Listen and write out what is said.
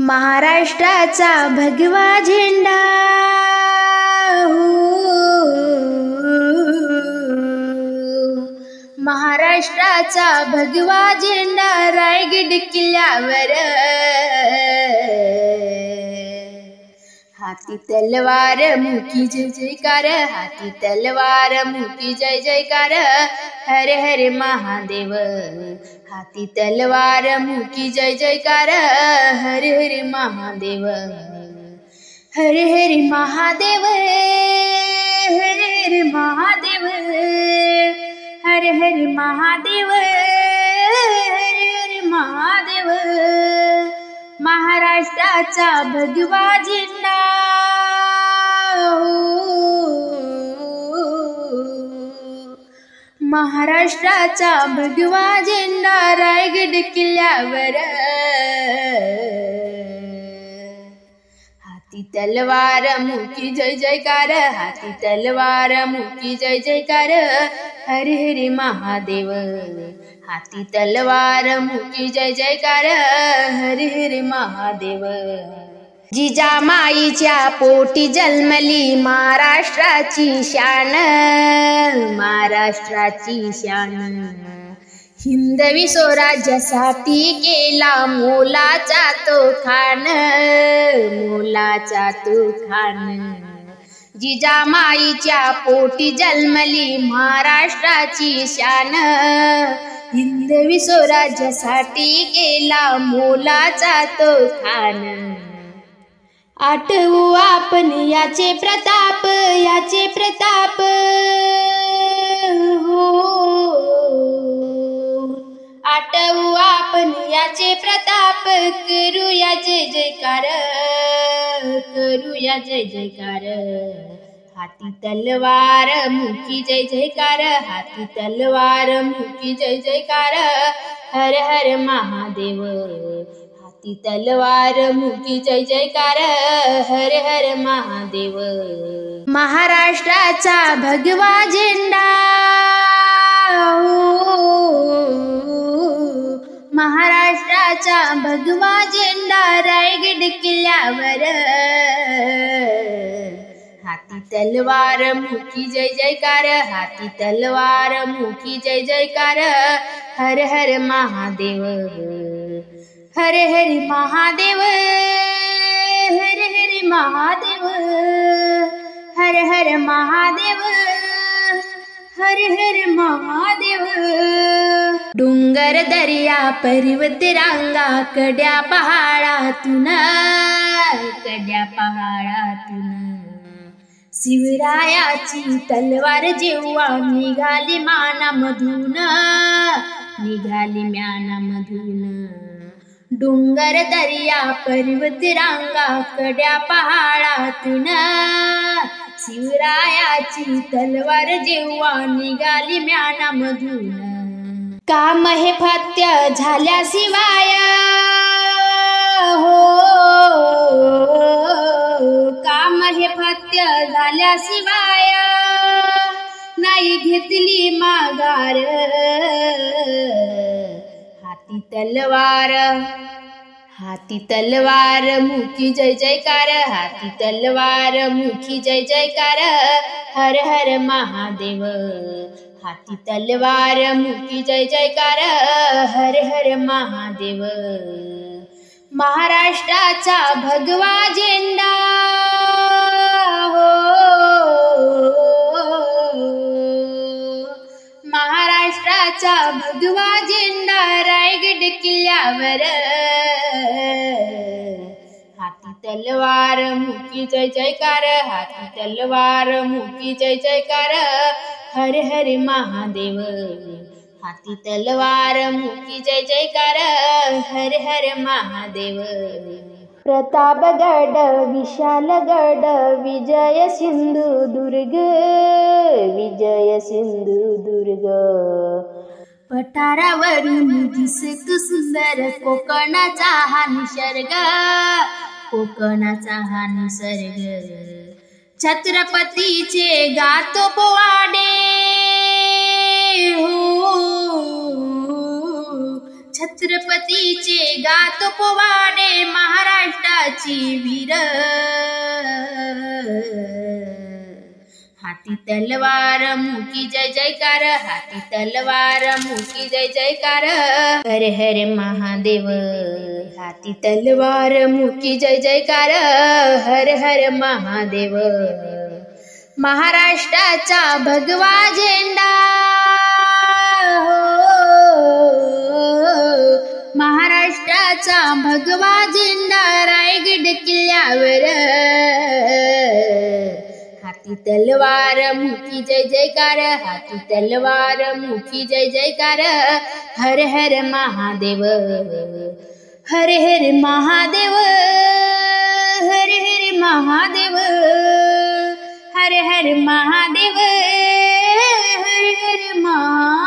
महाराष्ट्राचा भगवा झेंडा महाराष्ट्राचा भगवा झेंडा रायगड किल्ल्यावर हाती तलवार मुखी जय जयकार हाती तलवार मुखी जय जयकार हर हर महादेव हाती तलवार मुखी जय जयकार हर हर महादेव हर हर महादेव हर हर महादेव हर हर महादेव हर हर महादेव महाराष्ट्राचा भगवा झेंडा महाराष्ट्राचा भगवा झेंडा रायगड किल्ल्यावर हाती तलवार मुखी जय जयकार हाती तलवार मुखी जय जयकार हर हर महादेव हाती तलवार मुखी जय जयकार हर हर महादेव जिजामाईच्या पोटी जन्मली महाराष्ट्राची शान महाराष्ट्राची शान हिंदवी स्वराज्यासाठी केला मोलाचा तो खान मोलाचा तो खान जिजामाईच्या पोटी जन्मली महाराष्ट्राची शान हिंदवी स्वराज्यासाठी केला मोलाचा तो खान आठवू आपण याचे प्रताप हो आठवू आपण याचे प्रताप करूया जय जयकार करूया जय जयकार हाती तलवार मुखी जय जयकार हाती तलवार मुखी जय जयकार हर हर महादेव हाती तलवार मुखी जय जयकार हर हर महादेव महाराष्ट्राचा भगवा झेंडा महाराष्ट्राचा भगवा झेंडा रायगड किल्ल्यावर हाती तलवार मुखी जय जयकार हाती तलवार मुखी जय जयकार हर हर महादेव हर हर महादेव हर हर महादेव हर हर महादेव हर हर महादेव डोंगर दर्या पर्वत रांगा कड्या पहाडातून शिवरायाची तलवार जेव्हा निघाली मानामधून निघाली म्यानामधून डोंगर दर्या पर्वत रांगा कड्या पहाडातून शिवरायाची तलवार जेव्हा निघाली म्यानामधून काम हे फत्य झाल्याशिवाय हो काम हे फत्य झाल्याशिवाय नाही घेतली माघार हाती तलवार मुखी जय जयकार हाती तलवार मुखी जय जयकार हर हर महादेव हाती तलवार मुखी जय जयकार हर हर महादेव महाराष्ट्राचा भगवा झेंडा महाराष्ट्राचा भगवा झेंडा रायगड किल्ल्यावर हाती तलवार मुखी जय जयकार हाती तलवार मुखी जय जयकार हर हर महादेव हाती तलवार मुखी जय जयकार हर हर महादेव प्रतापगड विशालगड विजय सिंधुदुर्ग पठारावरून दिसतो सुंदर कोकणाचा हा निसर्ग छत्रपतीचे गातो पोवाडे छत्रपतीचे गातो पोवाडे महाराष्ट्र राजाची वीर हाती तलवार मुकी जय जयकार हाती तलवार मुकी जय जयकार हर हर महादेव हाती तलवार मुकी जय जयकार हर हर महादेव महाराष्ट्राचा भगवा झेंडा महाराष्ट्राचा भगवा झेंडा रायगड किल्ल्यावर हाती तलवार मुकी जय जयकार हाती तलवार मुकी जय जयकार हर हर महादेव हर हर महादेव हर हर महादेव हर हर महादेव हर हर महादेव